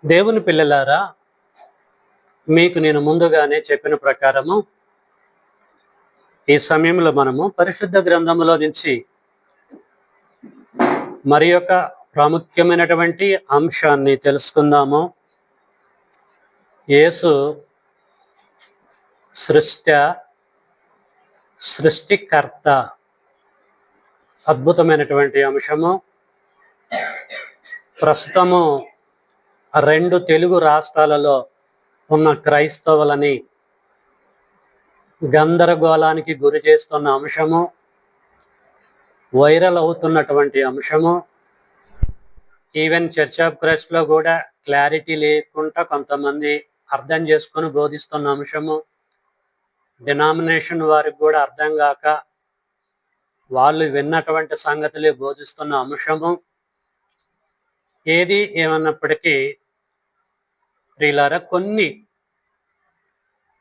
దేవుని పిల్లలారా, మీకు నేను ముందుగానే చెప్పిన ప్రకారము ఈ సమయంలో మనము పరిశుద్ధ గ్రంథములో నుంచి మరి యొక్క ప్రాముఖ్యమైనటువంటి అంశాన్ని తెలుసుకుందాము. యేసు సృష్టికర్త. అద్భుతమైనటువంటి అంశము. ప్రస్తుతము 2 తెలుగు రాష్ట్రాలలో ఉన్న క్రైస్తవులని గందరగోళానికి గురి చేస్తున్న అంశము, వైరల్ అవుతున్నటువంటి అంశము. ఈవెన్ చర్చ్ ఆఫ్ క్రైస్ట్లో కూడా క్లారిటీ లేకుండా కొంతమంది అర్థం చేసుకొని బోధిస్తున్న అంశము, డినామినేషన్ వారికి కూడా అర్థం కాక వాళ్ళు విన్నటువంటి సంగతులే బోధిస్తున్న అంశము. ఏది ఏమన్నప్పటికీ ప్రియులారా, కొన్ని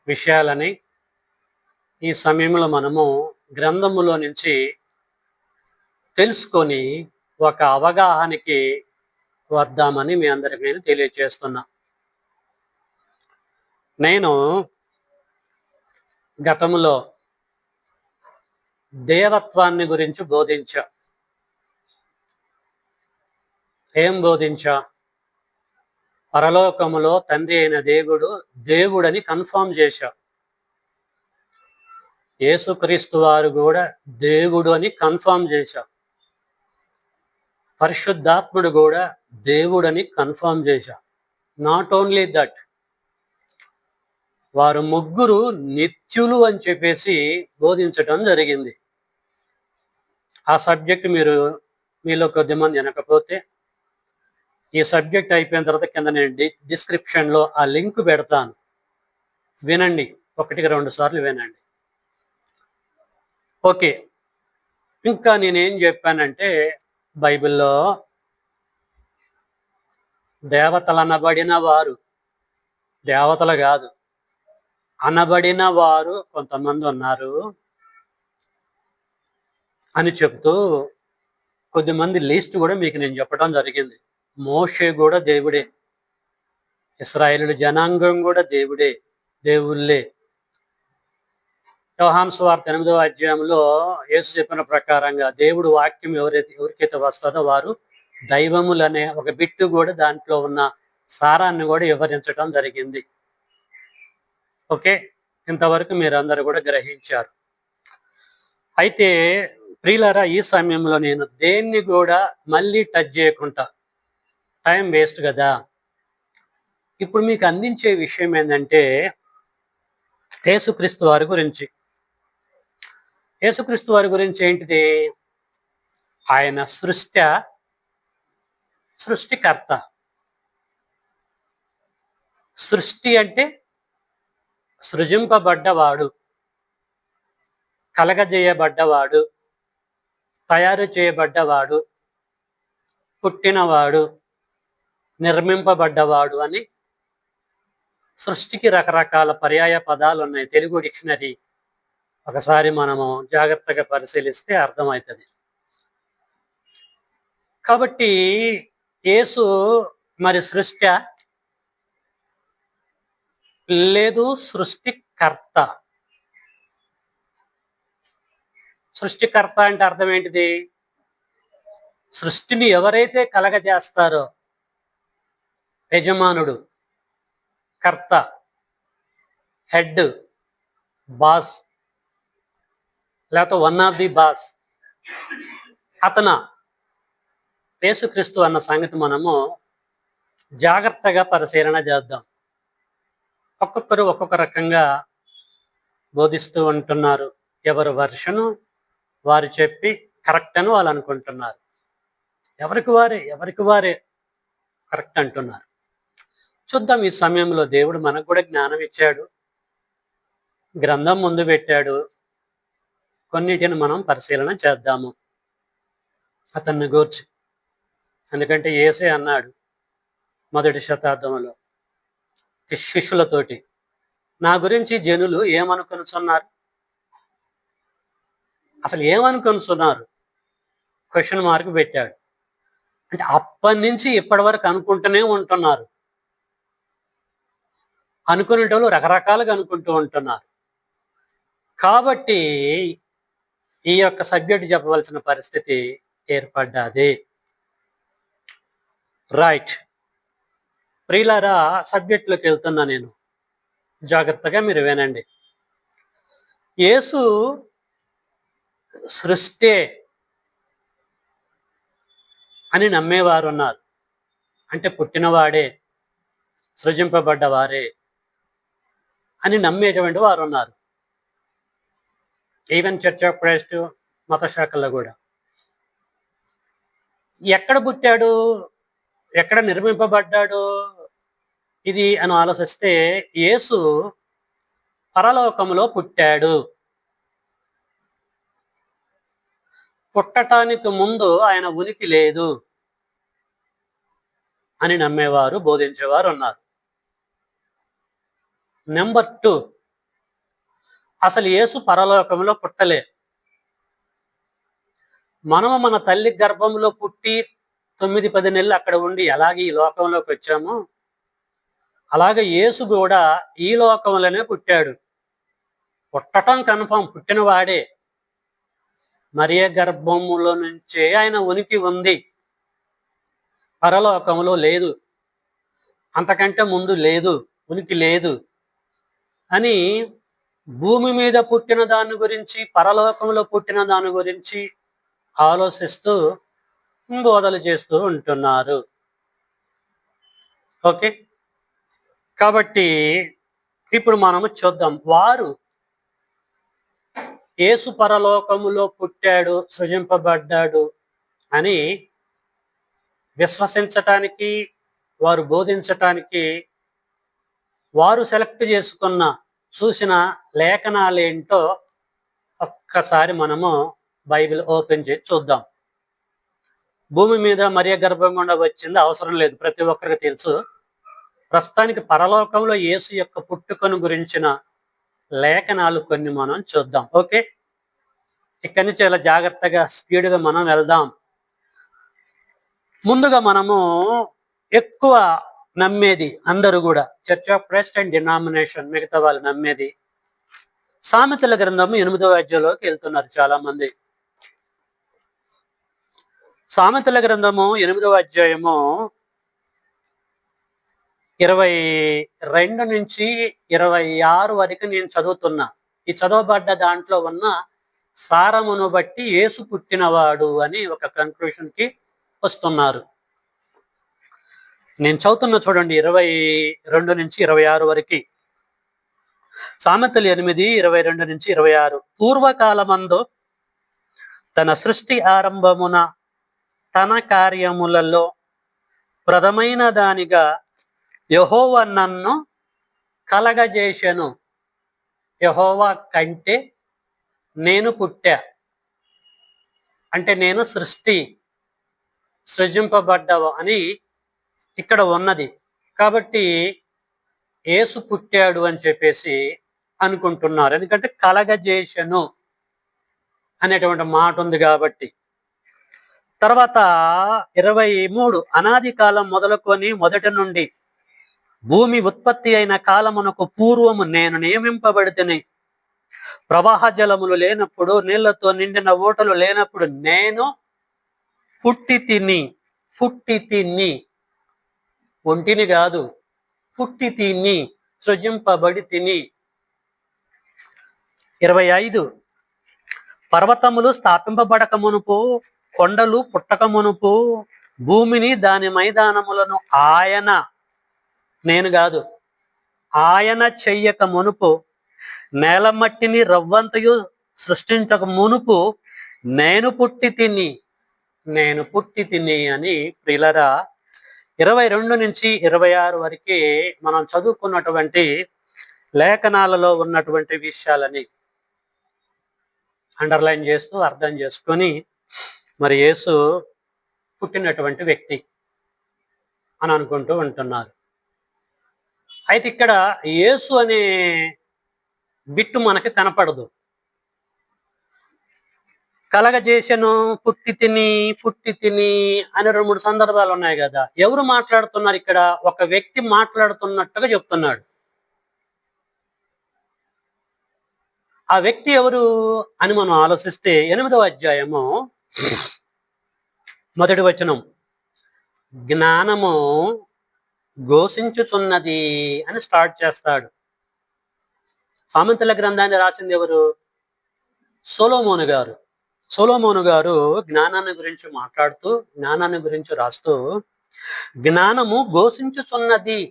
విషయాలని ఈ సమయంలో మనము గ్రంథములో నుంచి తెలుసుకొని ఒక అవగాహనకి వద్దామని మీ అందరికి నేను తెలియజేస్తున్నా. నేను గతంలో దేవత్వాన్ని గురించి బోధించా. ఏం బోధించా? పరలోకములో తండ్రి అయిన దేవుడని కన్ఫర్మ్ చేశా. యేసుక్రీస్తు వారు కూడా దేవుడు అని కన్ఫర్మ్ చేశా. పరిశుద్ధాత్ముడు కూడా దేవుడని కన్ఫర్మ్ చేశా. నాట్ ఓన్లీ దట్, వారు ముగ్గురు నిత్యులు అని చెప్పేసి బోధించటం జరిగింది. ఆ సబ్జెక్ట్ మీలో కొద్దిమంది వినకపోతే ఈ సబ్జెక్ట్ అయిపోయిన తర్వాత కింద నేను డిస్క్రిప్షన్లో ఆ లింక్ పెడతాను, వినండి. 1-2 సార్లు వినండి. ఓకే. ఇంకా నేనేం చెప్పానంటే, బైబిల్లో దేవతలు అనబడిన వారు, దేవతలు కాదు, అనబడిన వారు కొంతమంది ఉన్నారు అని చెప్తూ కొద్దిమంది లిస్ట్ కూడా మీకు నేను చెప్పడం జరిగింది. మోషే కూడా దేవుడే, ఇశ్రాయేలు జనాంగం కూడా దేవుళ్ళే. యోహాను సువార్త 8వ అధ్యాయంలో యేసు చెప్పిన ప్రకారంగా దేవుడు వాక్యం ఎవరికైతే వస్తుందో వారు దైవములనే ఒక బిట్టు కూడా దాంట్లో ఉన్న సారాన్ని కూడా వివరించడం జరిగింది. ఓకే, ఇంతవరకు మీరందరూ కూడా గ్రహించారు. అయితే ప్రియులారా, ఈ సమయంలో నేను దేన్ని కూడా మళ్ళీ టచ్ చేయకుండా, టైం వేస్ట్ కదా, ఇప్పుడు మీకు అందించే విషయం ఏంటంటే యేసుక్రీస్తు వారి గురించి. యేసుక్రీస్తు వారి గురించి ఏంటిది? ఆయన సృష్టికర్త. సృష్టి అంటే సృజింపబడ్డవాడు, కలగజేయబడ్డవాడు, తయారు చేయబడ్డవాడు, పుట్టినవాడు, నిర్మింపబడ్డవాడు అని సృష్టికి రకరకాల పర్యాయ పదాలు ఉన్నాయి. తెలుగు డిక్షనరీ ఒకసారి మనము జాగ్రత్తగా పరిశీలిస్తే అర్థమవుతుంది. కాబట్టి యేసు మరి లేదు, సృష్టికర్త. సృష్టికర్త అంటే అర్థం ఏంటిది? సృష్టిని ఎవరైతే కలగజేస్తారో, యజమానుడు, కర్త, హెడ్, బాస్, లేకపోతే వన్ ఆఫ్ ది బాస్, అతను యేసుక్రీస్తు అన్న సంగతి మనము జాగ్రత్తగా పరిశీలన చేద్దాం. ఒక్కొక్కరు ఒక్కొక్క రకంగా బోధిస్తూ ఉంటున్నారు. ఎవరి వర్షను వారు చెప్పి కరెక్ట్ అని వాళ్ళు అనుకుంటున్నారు. ఎవరికి వారే కరెక్ట్ అంటున్నారు. చూద్దాం. ఈ సమయంలో దేవుడు మనకు కూడా జ్ఞానం ఇచ్చాడు, గ్రంథం ముందు పెట్టాడు. కొన్నిటిని మనం పరిశీలన చేద్దాము అతన్ని గూర్చి. ఎందుకంటే యేసే అన్నాడు మొదటి శతాబ్దంలో శిష్యులతోటి, నా గురించి జనులు ఏమనుకొనుచున్నారు? అసలు ఏమనుకొనుచున్నారు? క్వశ్చన్ మార్క్ పెట్టాడు. అంటే అప్పటి నుంచి ఇప్పటి వరకు అనుకుంటూనే ఉంటున్నారు. అనుకునేటోళ్ళు రకరకాలుగా అనుకుంటూ ఉంటున్నారు. కాబట్టి ఈ యొక్క సబ్జెక్ట్ చెప్పవలసిన పరిస్థితి ఏర్పడ్డది. రైట్. ప్రియులారా, సబ్జెక్ట్లోకి వెళ్తున్నా నేను. జాగ్రత్తగా మీరు వినండి. యేసు సృష్టే అని నమ్మేవారు ఉన్నారు. అంటే పుట్టినవాడే, సృజింపబడ్డవారే అని నమ్మేటువంటి వారు ఉన్నారు. ఈవెన్ చర్చ్ ఆఫ్ క్రైస్ట్ మత శాఖల్లో కూడా. ఎక్కడ పుట్టాడు, ఎక్కడ నిర్మింపబడ్డాడు ఇది అని ఆలోచిస్తే, యేసు పరలోకములో పుట్టాడు. పుట్టటానికి ముందు ఆయన ఉనికి లేదు అని నమ్మేవారు, బోధించేవారు ఉన్నారు. నెంబర్ 2, అసలు యేసు పరలోకంలో పుట్టలే. మనము మన తల్లి గర్భంలో పుట్టి 9-10 నెలలు అక్కడ ఉండి ఎలాగే ఈ లోకంలోకి వచ్చామో, అలాగే యేసు కూడా ఈ లోకంలోనే పుట్టాడు. పుట్టటం కన్ఫర్మ్, పుట్టినవాడే. మరియ గర్భములో నుంచే ఆయన ఉనికి ఉంది. పరలోకంలో లేదు, అంతకంటే ముందు లేదు, ఉనికి లేదు అని భూమి మీద పుట్టిన దాని గురించి, పరలోకంలో పుట్టిన దాని గురించి ఆలోచిస్తూ బోధలు చేస్తూ ఉంటున్నారు. ఓకే, కాబట్టి ఇప్పుడు మనము చూద్దాం. వారు యేసు పరలోకములో పుట్టాడు, సృజింపబడ్డాడు అని విశ్వసించటానికి, వారు బోధించటానికి వారు సెలెక్ట్ చేసుకున్న, చూసిన లేఖనాలేంటో ఒక్కసారి మనము బైబిల్ ఓపెన్ చేసి చూద్దాం. భూమి మీద మరియ గర్భం గుండా వచ్చింది అవసరం లేదు, ప్రతి ఒక్కరికి తెలుసు. ప్రస్తుతానికి పరలోకంలో యేసు యొక్క పుట్టుకను గురించిన లేఖనాలు కొన్ని మనం చూద్దాం. ఓకే, ఇక్కడి నుంచి చాలా జాగ్రత్తగా స్పీడ్గా మనం వెళ్దాం. ముందుగా మనము ఎక్కువ నమ్మేది, అందరూ కూడా church of Christ and denomination, మిగతా వాళ్ళు నమ్మేది సామెతల గ్రంథము 8వ అధ్యాయంలోకి వెళ్తున్నారు చాలా మంది. సామెతల గ్రంథము 8వ అధ్యాయము 22 నుంచి 26 వరకు నేను చదువుతున్నా. ఈ చదవబడ్డ దాంట్లో ఉన్న సారమును బట్టి యేసు పుట్టినవాడు అని ఒక కన్క్లూషన్కి వస్తున్నారు. నేను చదువుతున్నా చూడండి, 22 నుంచి 26 వరకు. సామెతలు 8, 22 నుంచి 26. పూర్వకాలమందు తన సృష్టి ఆరంభమున తన కార్యములలో ప్రథమైన దానిగా యెహోవా నన్ను కలగజేసెను. యెహోవా కంటే నేను పుట్టా, అంటే నేను సృజింపబడ్డావు అని ఇక్కడ ఉన్నది. కాబట్టి యేసు పుట్టాడు అని చెప్పేసి అనుకుంటున్నారు, ఎందుకంటే కలగజేసెను అనేటువంటి మాట ఉంది కాబట్టి. తర్వాత 23, అనాది కాలం మొదలుకొని మొదటి నుండి భూమి ఉత్పత్తి అయిన కాలమునకు పూర్వము నేను నియమింపబడితిని. ప్రవాహ జలములు లేనప్పుడు, నీళ్లతో నిండిన ఊటలు లేనప్పుడు నేను పుట్టి తిని, ఒంటిని కాదు, పుట్టి తిని, సృజింపబడి తిని. 25, పర్వతములు స్థాపింపబడక మునుపు, కొండలు పుట్టక మునుపు, భూమిని దాని మైదానములను ఆయన, నేను కాదు, ఆయన చెయ్యక మునుపు, నేల మట్టిని రవ్వంతయు సృష్టించక మునుపు నేను పుట్టి తిని అని ప్రియులరా 22 నుంచి 26 వరకు మనం చదువుకున్నటువంటి లేఖనాలలో ఉన్నటువంటి విషయాలని అండర్లైన్ చేస్తూ అర్థం చేసుకొని, మరి యేసు పుట్టినటువంటి వ్యక్తి అని అనుకుంటూ ఉంటున్నారు. అయితే ఇక్కడ యేసు అనే బిట్టు మనకి కనపడదు. కలగజేసెను, పుట్టి తిని అని 2-3 సందర్భాలు ఉన్నాయి కదా. ఎవరు మాట్లాడుతున్నారు ఇక్కడ? ఒక వ్యక్తి మాట్లాడుతున్నట్టుగా చెప్తున్నాడు. ఆ వ్యక్తి ఎవరు అని మనం ఆలోచిస్తే 8వ అధ్యాయము 1వ వచనం, జ్ఞానము ఘోషించుచున్నది అని స్టార్ట్ చేస్తాడు. సామెతల గ్రంథాన్ని రాసింది ఎవరు? సొలొమోను గారు. సొలొమోను గారు జ్ఞానాన్ని గురించి మాట్లాడుతూ, జ్ఞానాన్ని గురించి రాస్తూ, జ్ఞానము ఘోషించుచున్నది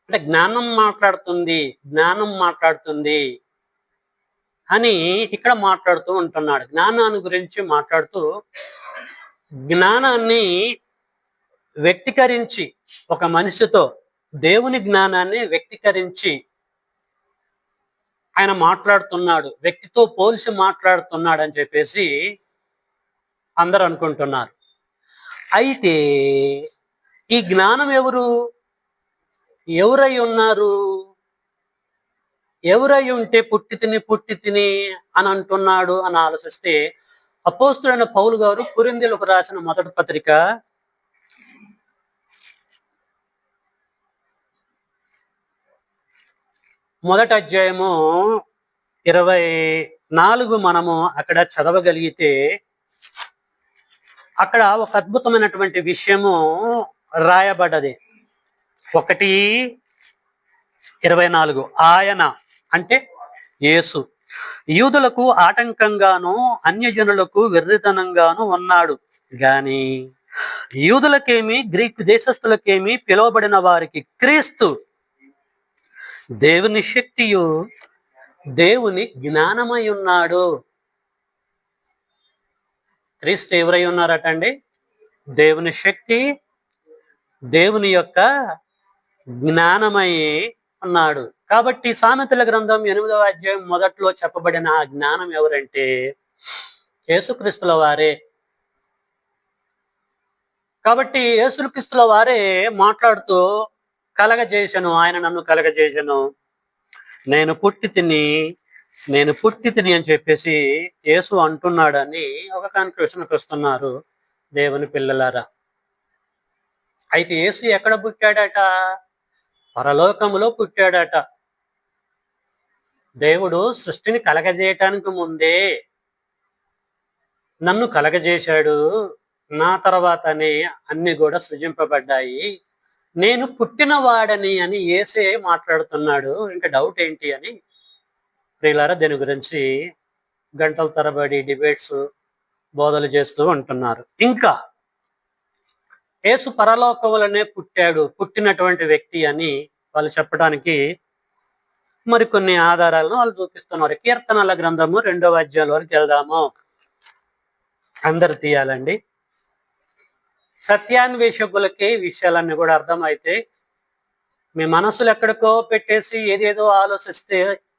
అంటే జ్ఞానం మాట్లాడుతుంది, జ్ఞానం మాట్లాడుతుంది అని ఇక్కడ మాట్లాడుతూ ఉంటున్నాడు. జ్ఞానాన్ని గురించి మాట్లాడుతూ, జ్ఞానాన్ని వ్యక్తీకరించి ఒక మనిషితో దేవుని జ్ఞానాన్ని వ్యక్తీకరించి ఆయన మాట్లాడుతున్నాడు, వ్యక్తితో పోల్చి మాట్లాడుతున్నాడు అని చెప్పేసి అందరూ అనుకుంటున్నారు. అయితే ఈ జ్ఞానం ఎవరై ఉన్నారు? ఎవరై ఉంటే పుట్టి తిని అని అంటున్నాడు అని ఆలోచిస్తే, అపోస్తులైన పౌలు గారు కొరింథీయులకు రాసిన మొదటి పత్రిక 1వ అధ్యాయము 24 మనము అక్కడ చదవగలిగితే, అక్కడ ఒక అద్భుతమైనటువంటి విషయము రాయబడ్డది. 1:24 ఆయన అంటే యేసు యూదులకు ఆటంకంగాను అన్యజనులకు వెర్రితనంగాను ఉన్నాడు గాని యూదులకేమి గ్రీకు దేశస్థులకేమి పిలువబడిన వారికి క్రీస్తు దేవుని శక్తియు దేవుని జ్ఞానమై ఉన్నాడు. క్రీస్తు ఎవరై ఉన్నారట అండి? దేవుని శక్తి, దేవుని యొక్క జ్ఞానమై ఉన్నాడు. కాబట్టి సామెతల గ్రంథం 8వ అధ్యాయం మొదట్లో చెప్పబడిన ఆ జ్ఞానం ఎవరంటే యేసుక్రీస్తుల వారే. కాబట్టి యేసుక్రీస్తుల వారే మాట్లాడుతూ ఆయన నన్ను కలగజేసెను, నేను పుట్టి తిని అని చెప్పేసి యేసు అంటున్నాడని ఒక కన్క్లూషన్కి వస్తున్నారు దేవుని పిల్లలారా. అయితే యేసు ఎక్కడ పుట్టాడట? పరలోకములో పుట్టాడట. దేవుడు సృష్టిని కలగజేయటానికి ముందే నన్ను కలగజేశాడు, నా తర్వాతనే అన్ని కూడా సృజింపబడ్డాయి, నేను పుట్టిన వాడని అని యేసే మాట్లాడుతున్నాడు. ఇంకా డౌట్ ఏంటి అని ప్రియులారా దీని గురించి గంటల తరబడి డిబేట్స్, బోధలు చేస్తూ ఉంటున్నారు. ఇంకా యేసు పరలోకములనే పుట్టినటువంటి వ్యక్తి అని వాళ్ళు చెప్పడానికి మరికొన్ని ఆధారాలను వాళ్ళు చూపిస్తున్నారు. కీర్తనల గ్రంథము 2వ అధ్యాయంలోకి వెళ్దాము. అందరు తీయాలండి. సత్యాన్వేషకులకి విషయాలన్నీ కూడా అర్థమైతే, మీ మనసులు ఎక్కడికో పెట్టేసి ఏదేదో ఆలోచిస్తే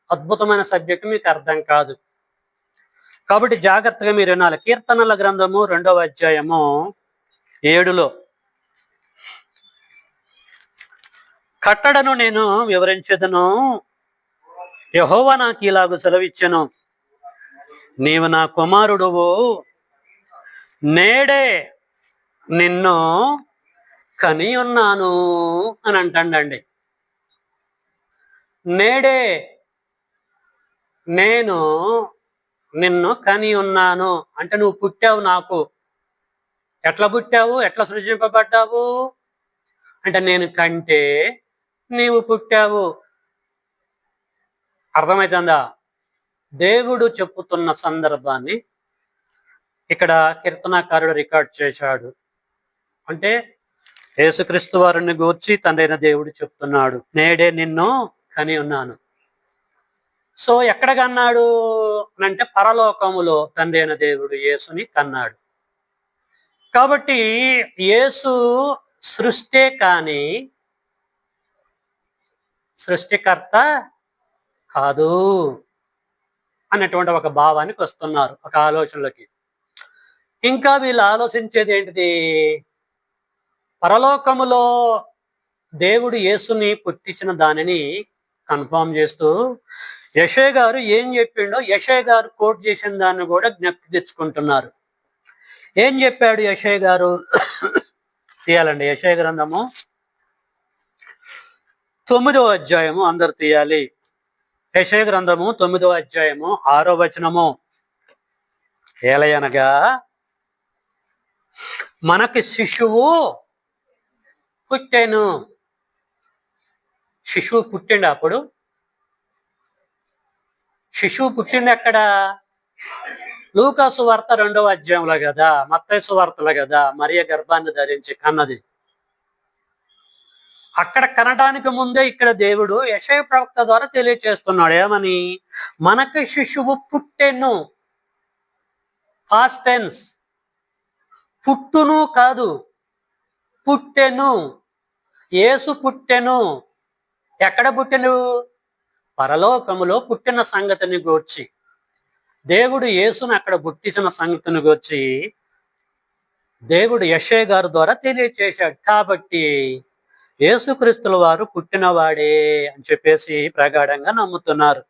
అద్భుతమైన సబ్జెక్ట్ మీకు అర్థం కాదు. కాబట్టి జాగ్రత్తగా మీరు వినాలి. కీర్తనల గ్రంథము 2వ అధ్యాయము 7లో కట్టడను నేను వివరించెదను, యెహోవా నాకు ఇలాగ సెలవిచ్చెను, నీవు నా కుమారుడువు, నేడే నిన్ను కని ఉన్నాను అని అంటాడండి. నేడే నేను నిన్ను కని ఉన్నాను అంటే నువ్వు పుట్టావు నాకు. ఎట్లా పుట్టావు? ఎట్లా సృజింపబడ్డావు అంటే నేను కంటే నీవు పుట్టావు. అర్థమవుతుందా? దేవుడు చెప్పుతున్న సందర్భాన్ని ఇక్కడ కీర్తనాకారుడు రికార్డ్ చేశాడు. అంటే యేసుక్రీస్తు వారిని గూర్చి తండ్రైన దేవుడు చెప్తున్నాడు, నేడే నిన్ను కని ఉన్నాను. సో ఎక్కడ కన్నాడు అంటే పరలోకములో తండ్రి అయిన దేవుడు యేసుని కన్నాడు. కాబట్టి యేసు సృష్టే కానీ సృష్టికర్త కాదు అన్నటువంటి ఒక భావానికి వస్తున్నారు, ఒక ఆలోచనలకి. ఇంకా వీళ్ళు ఆలోచించేది ఏంటిది? పరలోకములో దేవుడు యేసుని పుట్టించిన దానిని కన్ఫర్మ్ చేస్తూ యెషయా గారు ఏం చెప్పిండో యెషయా గారు కోట్ చేసిన దాన్ని కూడా జ్ఞప్తి తెచ్చుకుంటున్నారు. ఏం చెప్పాడు యెషయా గారు? తీయాలండి. యెషయా గ్రంథము 9వ అధ్యాయము అందరు తీయాలి. యెషయా గ్రంథము 9వ అధ్యాయము 6వ వచనము. ఏలయనగా మనకి శిశువు పుట్టెను. శిశువు పుట్టిండు. అప్పుడు శిశువు పుట్టింది ఎక్కడ? లూకాసు వార్త 2వ అధ్యాయంలో కదా, మత్తయి సువార్తలో కదా మరియ గర్భాన్ని ధరించి కన్నది. అక్కడ కనడానికి ముందే ఇక్కడ దేవుడు యెషయా ప్రవక్త ద్వారా తెలియచేస్తున్నాడు. ఏమని? మనకి శిశువు పుట్టెను. Past tense. పుట్టును కాదు, పుట్టెను. యేసు పుట్టెను. ఎక్కడ పుట్టెను? పరలోకములో పుట్టిన సంగతిని గూర్చి దేవుడు యేసును అక్కడ పుట్టించిన సంగతిని గూర్చి దేవుడు యెషయా గారి ద్వారా తెలియచేశాడు. కాబట్టి యేసుక్రీస్తుల వారు పుట్టినవాడే అని చెప్పేసి ప్రగాఢంగా నమ్ముతున్నారు.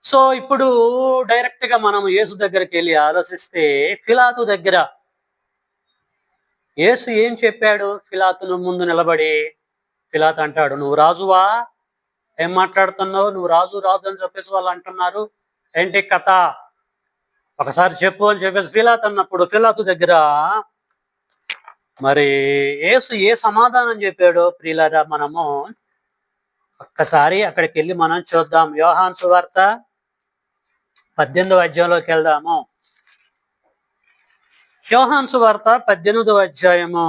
సో ఇప్పుడు డైరెక్ట్ గా మనం యేసు దగ్గరికి వెళ్ళి ఆలోచిస్తే, పిలాతు దగ్గర యేసు ఏం చెప్పాడు? పిలాతును ముందు నిలబడి పిలాతు అంటాడు, నువ్వు రాజువా? ఏం మాట్లాడుతున్నావు? నువ్వు రాజు రాజు అని చెప్పేసి వాళ్ళు అంటున్నారు, ఏంటి కథ? ఒకసారి చెప్పు అని చెప్పేసి పిలాతు అన్నప్పుడు పిలాతు దగ్గర మరి యేసు ఏ సమాధానం చెప్పాడో ప్రియులారా మనము ఒక్కసారి అక్కడికి వెళ్ళి మనం చూద్దాం. యోహాను సువార్త 18వ అధ్యాయంలోకి వెళ్దాము. యోహాను సువార్త 18వ అధ్యాయము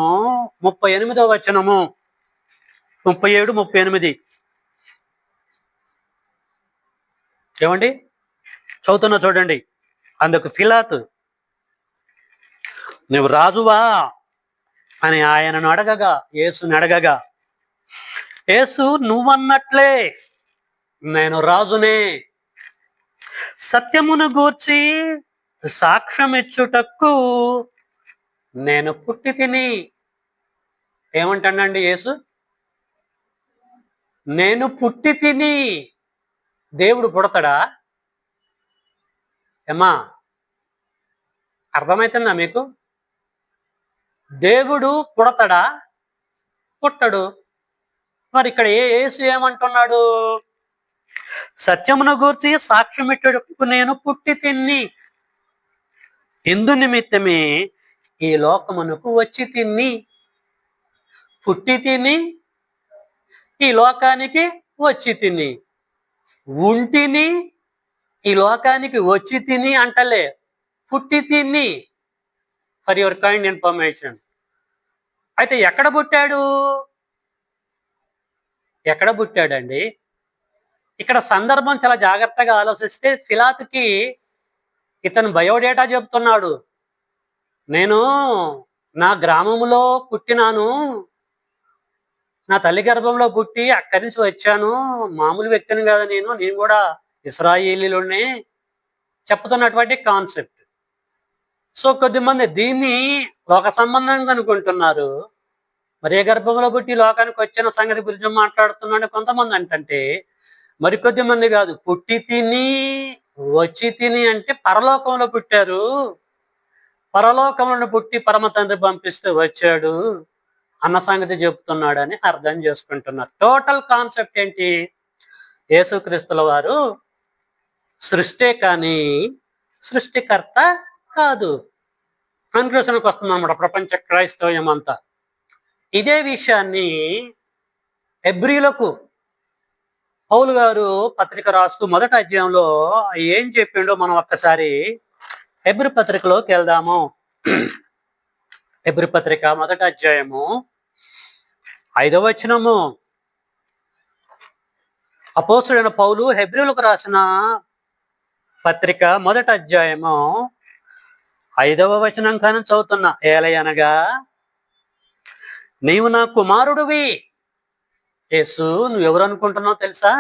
38వ వచనము, 37, 38. ఏమండి చదువుతున్నా చూడండి. అందుకు పిలాతు, నువ్వు రాజువా అని ఆయనను అడగగా, యేసుని అడగగా, యేసు నువ్వన్నట్లే నేను రాజునే, సత్యమును గూర్చి సాక్ష్యం ఇచ్చుటకు నేను పుట్టి తిని. ఏమంటాడండి యేసు? నేను పుట్టి తిని. దేవుడు పుడతాడా? ఏమా అర్థమవుతుందా మీకు? దేవుడు పుడతాడా? పుట్టడు. మరి ఇక్కడ యేసు ఏమంటున్నాడు? సత్యమును గూర్చి సాక్ష్యం ఇచ్చుటకు నేను పుట్టి తిని, ఇందు నిమిత్తమే ఈ లోకమునకు వచ్చి తిని. పుట్టి తిని ఈ లోకానికి వచ్చి తిని, ఉంటిని ఈ లోకానికి వచ్చి తిని అంటలే, పుట్టి తిని. For your kind information. అయితే ఎక్కడ పుట్టాడు? ఎక్కడ పుట్టాడండి? ఇక్కడ సందర్భం చాలా జాగ్రత్తగా ఆలోచిస్తే పిలాతుకి ఇతను బయోడేటా చెప్తున్నాడు. నేను నా గ్రామంలో పుట్టినాను, నా తల్లి గర్భంలో పుట్టి అక్కడి నుంచి వచ్చాను, మామూలు వ్యక్తిని కదా నేను కూడా ఇశ్రాయేలీలోనే చెప్తున్నటువంటి కాన్సెప్ట్. సో కొద్దిమంది దీన్ని లోక సంబంధంగా అనుకుంటున్నారు. మరి ఏ గర్భంలో పుట్టి లోకానికి వచ్చిన సంగతి గురించి మాట్లాడుతున్నాడు కొంతమంది అంటే, మరికొద్ది మంది కాదు, పుట్టి తిని వచ్చి తిని అంటే పరలోకంలో పుట్టారు, పరలోకంలో పుట్టి పరమ తండ్రి పంపిస్తే వచ్చాడు అన్న సంగతి చెప్తున్నాడని అర్థం చేసుకుంటున్నారు. టోటల్ కాన్సెప్ట్ ఏంటి? యేసుక్రీస్తుల వారు సృష్టి కానీ సృష్టికర్త కాదు. కన్క్లూషన్కి వస్తుంది అన్నమాట ప్రపంచ క్రైస్తవ్యం అంతా. ఇదే విషయాన్ని హెబ్రీలకు పౌలు గారు పత్రిక రాస్తూ మొదటి అధ్యాయంలో ఏం చెప్పిండో మనం ఒక్కసారి హెబ్రీ పత్రికలోకి వెళ్దాము. హెబ్రీ పత్రిక మొదటి అధ్యాయము 5వ వచనము. అపోస్తుడైన పౌలు హెబ్రీలకు రాసిన పత్రిక మొదటి అధ్యాయము 5వ వచనం కానీ చదువుతున్నా. ఏలయనగా నీవు నా కుమారుడివి. యేసు నువ్వెవరు అనుకుంటున్నావు తెలుసా?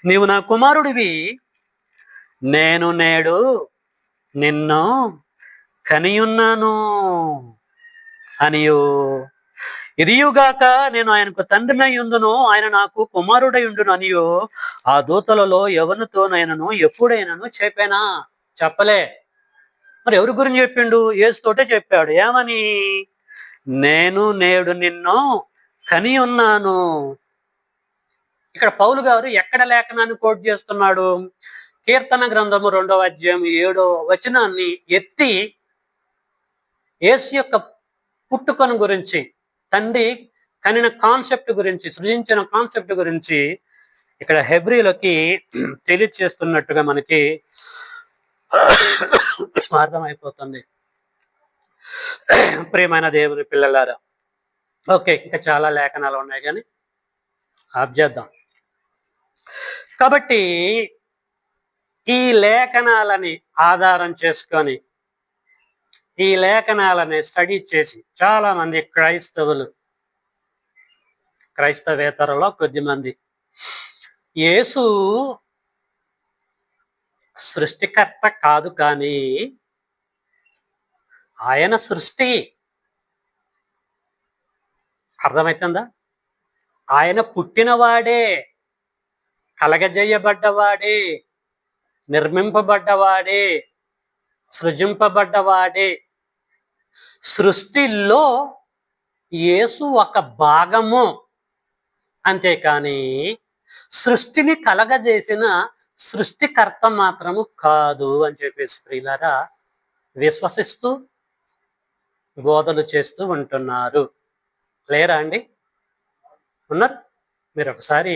నీవు నా కుమారుడివి, నేను నేడు నిన్ను కనియున్నాను అనియు, ఇదియుగాక నేను ఆయనకు తండ్రినై ఉండును, ఆయన నాకు కుమారుడై ఉండును అనియు ఆ దూతలలో ఎవరితోనైనాను ఎప్పుడైనాను చెప్పానా? చెప్పలే. మరి ఎవరి గురించి చెప్పిండు? యేసుతోటే చెప్పాడు. ఏమని? నేను నేడు నిన్ను కని ఉన్నాను. ఇక్కడ పౌలు గారు ఎక్కడ లేఖనాన్ని కోట్ చేస్తున్నాడు? కీర్తన గ్రంథము 2వ అధ్యాయం 7వ వచనాన్ని ఎత్తి యేసు యొక్క పుట్టుకను గురించి, తండ్రి కనిన కాన్సెప్ట్ గురించి, సృజించిన కాన్సెప్ట్ గురించి ఇక్కడ హెబ్రీలకి తెలియచేస్తున్నట్టుగా మనకి అర్థమైపోతుంది. ప్రియమైన దేవుని పిల్లలారా, ఓకే, ఇంకా చాలా లేఖనాలు ఉన్నాయి కానీ ఆప్ చేద్దాం. కాబట్టి ఈ లేఖనాలని ఆధారం చేసుకొని, ఈ లేఖనాలని స్టడీ చేసి చాలా మంది క్రైస్తవేతరులో కొద్దిమంది యేసు సృష్టికర్త కాదు, కానీ ఆయన సృష్టి. అర్థమవుతుందా? ఆయన పుట్టినవాడే, కలగజేయబడ్డవాడే, నిర్మింపబడ్డవాడే, సృజింపబడ్డవాడే. సృష్టిలో యేసు ఒక భాగము, అంతేకాని సృష్టిని కలగజేసిన సృష్టికర్త మాత్రము కాదు అని చెప్పేసి ప్రియులారా విశ్వసిస్తూ బోధలు చేస్తూ ఉంటున్నారు. లేరా అండి? ఉన్నారు. మీరు ఒకసారి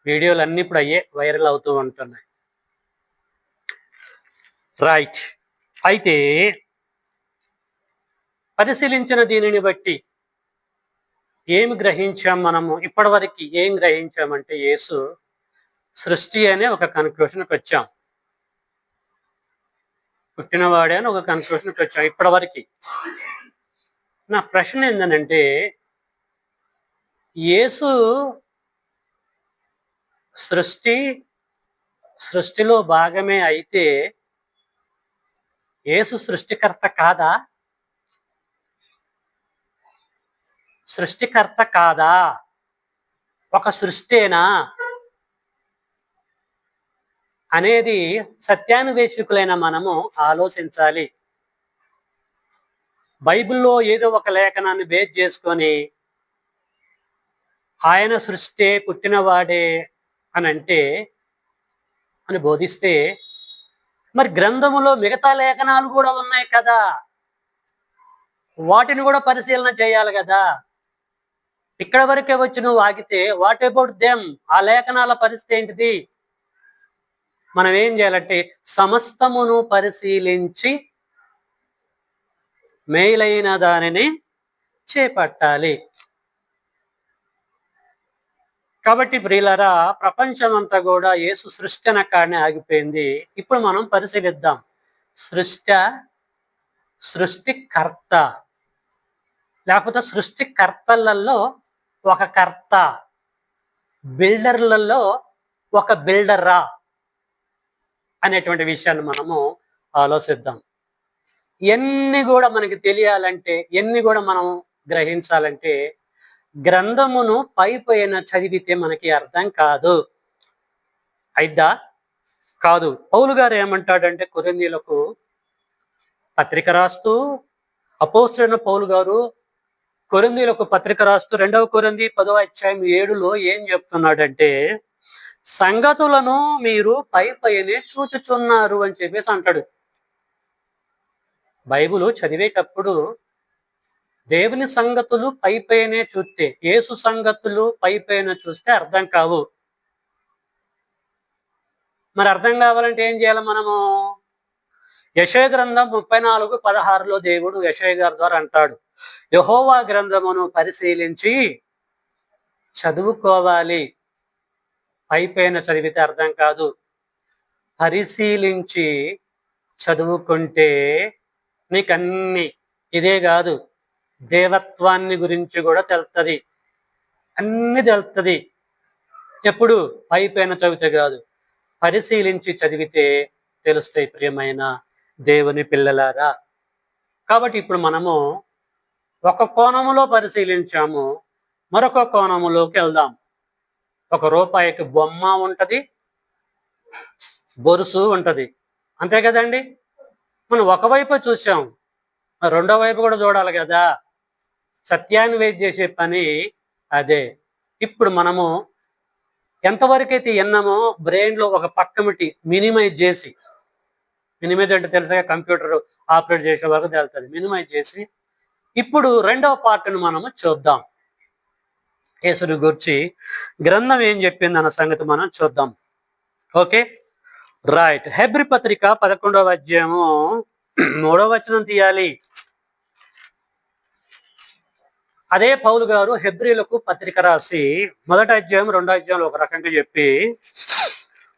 వీడియోలు అన్ని ఇప్పుడు అయ్యే వైరల్ అవుతూ ఉంటున్నాయి. రైట్. అయితే పరిశీలించిన దీనిని బట్టి ఏమి గ్రహించాం? మనము ఇప్పటివరకు ఏం గ్రహించామంటే యేసు సృష్టి అనే ఒక కన్క్లూషన్కి వచ్చాం, పుట్టినవాడే అని ఒక కన్క్లూషన్కి వచ్చాం ఇప్పటివరకు. నా ప్రశ్న ఏంటంటే, యేసు సృష్టిలో భాగమే అయితే యేసు సృష్టికర్త కాదా? సృష్టికర్త కాదా? ఒక సృష్టేనా అనేది సత్యాన్వేషకులైన మనము ఆలోచించాలి. బైబిల్లో ఏదో ఒక లేఖనాన్ని బేస్ చేసుకొని ఆయన సృష్టి, పుట్టినవాడే అని బోధిస్తే, మరి గ్రంథములో మిగతా లేఖనాలు కూడా ఉన్నాయి కదా, వాటిని కూడా పరిశీలన చేయాలి కదా. ఇక్కడ వరకే వచ్చి నువ్వు ఆగితే వాట్ అబౌట్ దెమ్? ఆ లేఖనాల పరిస్థితి ఏంటిది? మనం ఏం చేయాలంటే సమస్తమును పరిశీలించి మేలైన దానిని చేపట్టాలి. కాబట్టి ప్రియులారా, ప్రపంచమంతా కూడా యేసు సృష్టి అన్న కాడనే ఆగిపోయింది. ఇప్పుడు మనం పరిశీలిద్దాం. సృష్టికర్త లేకపోతే సృష్టికర్తలలో ఒక కర్త, బిల్డర్లలో ఒక బిల్డర్రా అనేటువంటి విషయాన్ని మనము ఆలోచిద్దాం. ఎన్ని కూడా మనకి తెలియాలంటే, ఎన్ని కూడా మనం గ్రహించాలంటే గ్రంథమును పైన చదివితే మనకి అర్థం కాదు. అయిద్దా? కాదు. పౌలు గారు ఏమంటాడంటే కొరింథీయులకు పత్రిక రాస్తూ, అపోస్తలుడైన పౌలు గారు కొరింథీయులకు పత్రిక రాస్తూ 2వ కొరింథీ 10వ అధ్యాయం 7లో ఏం చెప్తున్నాడంటే, సంగతులను మీరు పైనే చూచుచున్నారు అని చెప్పేసి అంటాడు. బైబిల్ చదివేటప్పుడు దేవుని సంగతులు పైనే చూస్తే, యేసు సంగతులు పైన చూస్తే అర్థం కావు. మరి అర్థం కావాలంటే ఏం చేయాలి మనము? యెషయా గ్రంథం 34:16లో దేవుడు యెషయా గారి ద్వారా అంటాడు, యెహోవా గ్రంథమును పరిశీలించి చదువుకోవాలి. పైన చదివితే అర్థం కాదు, పరిశీలించి చదువుకుంటే నీకన్నీ, ఇదే కాదు దేవత్వాన్ని గురించి కూడా తెలుస్తుంది, అన్ని తెలుస్తుంది. ఎప్పుడు? పైన చదివితే కాదు, పరిశీలించి చదివితే తెలుస్తాయి ప్రియమైన దేవుని పిల్లలారా. కాబట్టి ఇప్పుడు మనము ఒక కోణములో పరిశీలించాము, మరొక కోణములోకి వెళ్దాం. ఒక రూపాయికి బొమ్మ ఉంటది, బొరుసు ఉంటది, అంతే కదండి. మనం ఒకవైపు చూసాం, రెండో వైపు కూడా చూడాలి కదా. సత్యాన్ని వేసి చేసే పని అదే. ఇప్పుడు మనము ఎంతవరకైతే విన్నామో బ్రెయిన్ లో ఒక పక్కమిటి మినిమైజ్ చేసి, మినిమైజ్ అంటే తెలుసా, కంప్యూటర్ ఆపరేట్ చేసే వరకు తెలుస్తుంది, మినిమైజ్ చేసి ఇప్పుడు రెండవ పార్ట్ను మనము చూద్దాం. యేసుని గురించి గ్రంథం ఏం చెప్పింది అన్న సంగతి మనం చూద్దాం. Okay right. హెబ్రీ పత్రిక 11వ అధ్యాయము 3వ వచనం తీయాలి. అదే పౌలు గారు హెబ్రీలకు పత్రిక రాసి మొదటి అధ్యాయం 2వ అధ్యాయంలో ఒక రకంగా చెప్పి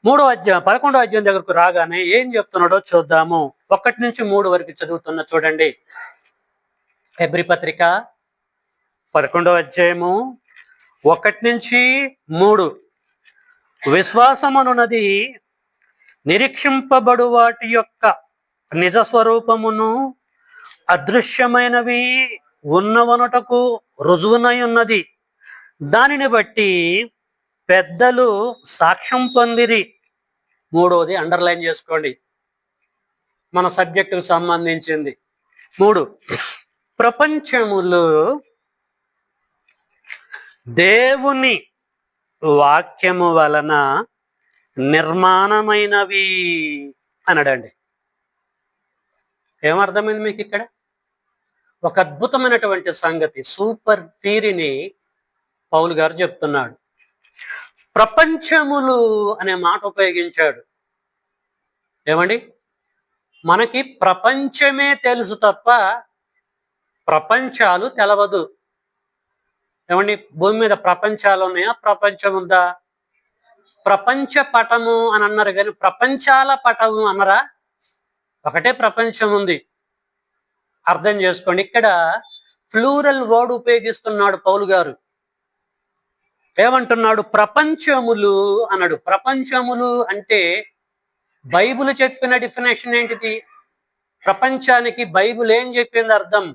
3వ అధ్యాయం 11వ అధ్యాయం దగ్గరకు రాగానే ఏం చెప్తున్నాడో చూద్దాము. 1 నుంచి 3 వరకు చదువుతున్నా చూడండి. హెబ్రీ పత్రిక 11వ అధ్యాయము 1 నుంచి 3. విశ్వాసమనున్నది నిరీక్షింపబడు వాటి యొక్క నిజ స్వరూపమును, అదృశ్యమైనవి ఉన్నవనుటకు రుజువునై ఉన్నది. దానిని బట్టి పెద్దలు సాక్ష్యం పొందిరి. 3వది అండర్లైన్ చేసుకోండి, మన సబ్జెక్టుకు సంబంధించింది. 3. ప్రపంచములు దేవుని వాక్యము వలన నిర్మాణమైనవి అనడండి. ఏమర్థమైంది మీకు? ఇక్కడ ఒక అద్భుతమైనటువంటి సంగతి, సూపర్ థియరీని పౌలు గారు చెప్తున్నాడు. ప్రపంచములు అనే మాట ఉపయోగించాడు. ఏమండి, మనకి ప్రపంచమే తెలుసు తప్ప ప్రపంచాలు తెలవదు. ఏమండి, భూమి మీద ప్రపంచాలు ఉన్నాయా? ప్రపంచం ఉందా? ప్రపంచ పటము అని అన్నారు కానీ ప్రపంచాల పటము అన్నరా? ఒకటే ప్రపంచం ఉంది. అర్థం చేసుకోండి. ఇక్కడ ప్లూరల్ వర్డ్ ఉపయోగిస్తున్నాడు పౌలు గారు. ఏమంటున్నాడు? ప్రపంచములు అన్నాడు. ప్రపంచములు అంటే బైబిల్ చెప్పిన డెఫినేషన్ ఏంటిది? ప్రపంచానికి బైబిల్ ఏం చెప్పింది అర్థం?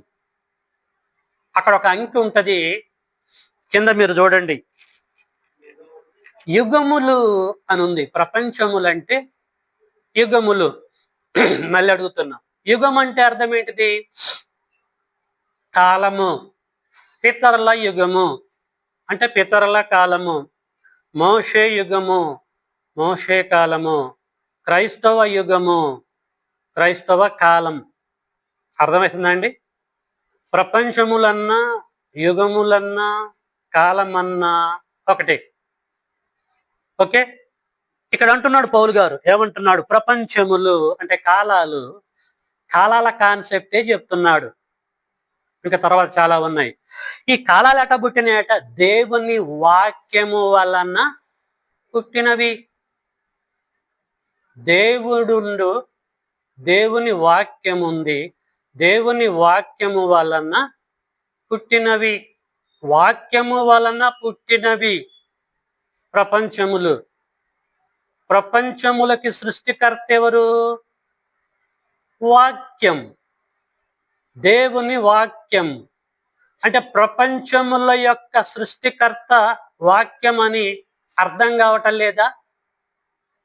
అక్కడ ఒక అంకి ఉంటది, కింద మీరు చూడండి, యుగములు అని ఉంది. ప్రపంచములు అంటే యుగములు. మళ్ళీ అడుగుతున్నా, యుగం అంటే అర్థం ఏంటిది? కాలము. పితరుల యుగము అంటే పితరుల కాలము. మోషే యుగము, మోషే కాలము. క్రైస్తవ యుగము, క్రైస్తవ కాలం. అర్థమవుతుందండి? ప్రపంచములన్నా యుగములన్నా కాలమన్నా ఒకటే. ఓకే, ఇక్కడ అంటున్నాడు పౌలు గారు. ఏమంటున్నాడు? ప్రపంచములు అంటే కాలాలు. కాలాల కాన్సెప్టే చెప్తున్నాడు. ఇంకా తర్వాత చాలా ఉన్నాయి. ఈ కాలాలు ఎట పుట్టినాయట? దేవుని వాక్యము వలన పుట్టినవి. దేవుడు, దేవుని వాక్యం ఉంది, దేవుని వాక్యము వలన పుట్టినవి. వాక్యము వలన పుట్టినవి ప్రపంచములు. ప్రపంచములకి సృష్టికర్త ఎవరు? వాక్యం, దేవుని వాక్యం. అంటే ప్రపంచముల యొక్క సృష్టికర్త వాక్యం అని అర్థం కావటం లేదా?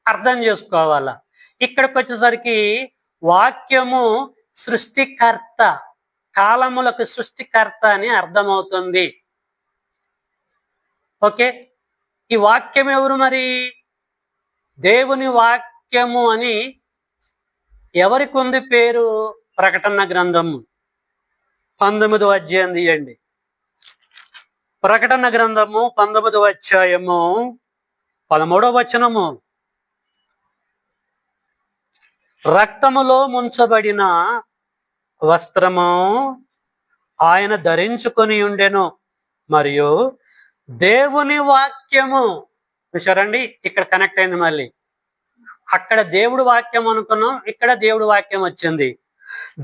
అర్థం చేసుకోవాలా. ఇక్కడికి వచ్చేసరికి వాక్యము సృష్టికర్త, కాలములకు సృష్టికర్త అని అర్థమవుతుంది. ఓకే, ఈ వాక్యం ఎవరు మరి? దేవుని వాక్యము అని ఎవరికి ఉంది పేరు? ప్రకటన గ్రంథము 19వ అధ్యాయం తీయండి. ప్రకటన గ్రంథము 19వ అధ్యాయము 13వ వచనము. రక్తములో ముంచబడిన వస్త్రము ఆయన ధరించుకొని ఉండెను, మరియు దేవుని వాక్యము. చూసారండి, ఇక్కడ కనెక్ట్ అయింది. మళ్ళీ అక్కడ దేవుడు వాక్యం అనుకున్నాం, ఇక్కడ దేవుడు వాక్యం వచ్చింది.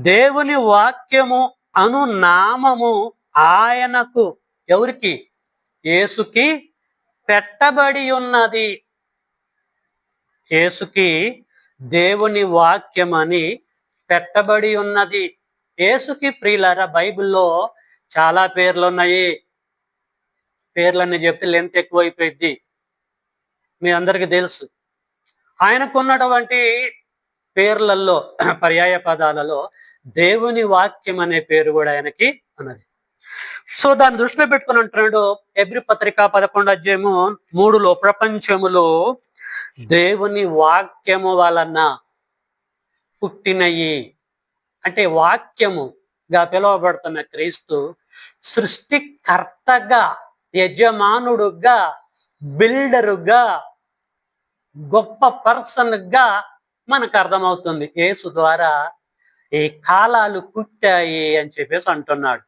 దేవుని వాక్యము అను నామము ఆయనకు, ఎవరికి? యేసుకి పెట్టబడి ఉన్నది. యేసుకి దేవుని వాక్యం అని పెట్టబడి ఉన్నది. యేసుకి ప్రియులారా, బైబిల్లో చాలా పేర్లు ఉన్నాయి. పేర్లన్నీ చెప్తే లెంత్ ఎక్కువైపోయింది, మీ అందరికీ తెలుసు. ఆయనకున్నటువంటి పేర్లలో, పర్యాయ పదాలలో దేవుని వాక్యం అనే పేరు కూడా ఆయనకి ఉన్నది. సో దాన్ని దృష్టిలో పెట్టుకుని అంటున్నాడు హెబ్రీ పత్రిక 11:3 ప్రపంచములో దేవుని వాక్యము వలన పుట్టినయి, అంటే వాక్యముగా పిలువబడుతున్న క్రీస్తు సృష్టికర్తగా, యజమానుడుగా, బిల్డరుగా, గొప్ప పర్సన్ గా మనకు అర్థమవుతుంది. యేసు ద్వారా ఈ కాలాలు పుట్టాయి అని చెప్పేసి అంటున్నాడు.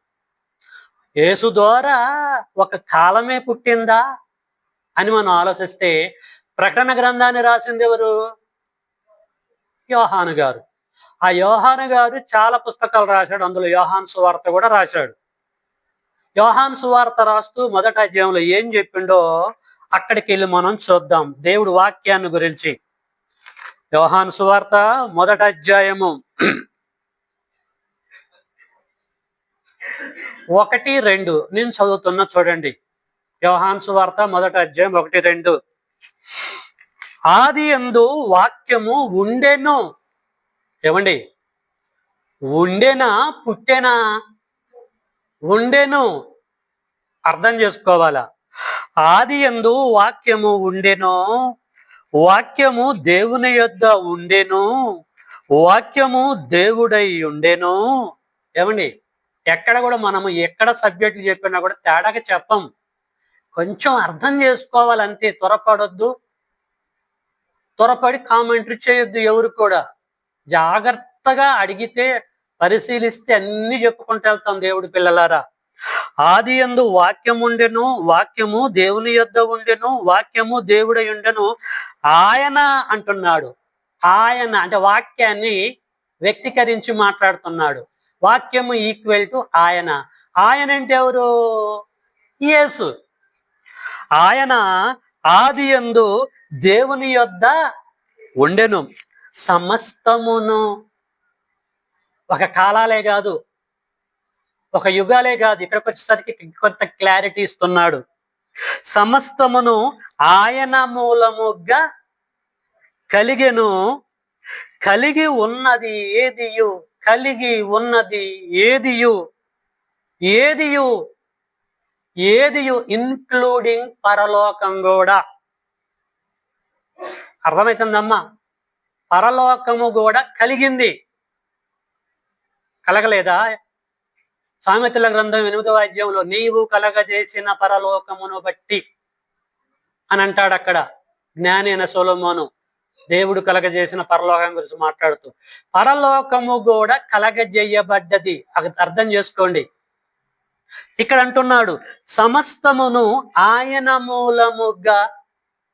యేసు ద్వారా ఒక కాలమే పుట్టిందా అని మనం ఆలోచిస్తే, ప్రకటన గ్రంథాన్ని రాసింది ఎవరు? యోహాను గారు. ఆ యోహాను గారు చాలా పుస్తకాలు రాశాడు, అందులో యోహాను సువార్త కూడా రాశాడు. యోహాను సువార్త రాస్తూ మొదటి అధ్యాయంలో ఏం చెప్పిండో అక్కడికి వెళ్ళి మనం చూద్దాం దేవుడు వాక్యాన్ని గురించి. యోహాను సువార్త మొదటి అధ్యాయము 1-2 నేను చదువుతున్నా చూడండి. యోహాను సువార్త మొదటి అధ్యాయం 1-2. ఆదియందు వాక్యము ఉండెను. ఏమండి? ఉండెనా పుట్టెనా? ఉండెను. అర్థం చేసుకోవాలా? ఆదియందు వాక్యము ఉండెను, వాక్యము దేవుని యొద్ద ఉండెను, వాక్యము దేవుడై ఉండెను. ఏమండి? ఎక్కడ కూడా మనము ఎక్కడ సబ్జెక్టులు చెప్పినా కూడా తేడాగా చెప్పం. కొంచెం అర్థం చేసుకోవాలంతే. త్వరపడి కామెంటరీ చేయొద్దు. ఎవరు కూడా జాగ్రత్తగా అడిగితే, పరిశీలిస్తే అన్ని చెప్పుకుంటూ వెళ్తాం దేవుడి పిల్లలారా. ఆదియందు వాక్యం ఉండెను, వాక్యము దేవుని యొద్ద ఉండెను, వాక్యము దేవుడై ఉండెను. ఆయన అంటున్నాడు. ఆయన అంటే వాక్యాన్ని వ్యక్తీకరించి మాట్లాడుతున్నాడు. వాక్యము ఈక్వల్ టు ఆయన. ఆయన అంటే ఎవరు? యేసు. ఆయన ఆదియందు దేవుని యొద్ద ఉండెను. సమస్తమును, ఒక కాలాలే కాదు, ఒక యుగాలే కాదు, ఇక్కడికి వచ్చేసరికి కొంత క్లారిటీ ఇస్తున్నాడు. సమస్తమును ఆయన మూలముగా కలిగెను, కలిగి ఉన్నది ఏదియు, కలిగి ఉన్నది ఏదియు, ఏదియు ఇన్క్లూడింగ్ పరలోకం కూడా. అర్థమవుతుందమ్మా? పరలోకము కూడా కలిగింది. కలగలేదా? సామెతల గ్రంథం 8వ అధ్యాయంలో నీవు కలగజేసిన పరలోకమును బట్టి అని అంటాడు. అక్కడ జ్ఞాని అయిన సొలొమోను దేవుడు కలగజేసిన పరలోకం గురించి మాట్లాడుతూ, పరలోకము కూడా కలగజేయబడ్డది. అర్థం చేసుకోండి. ఇక్కడ అంటున్నాడు సమస్తమును ఆయన మూలముగా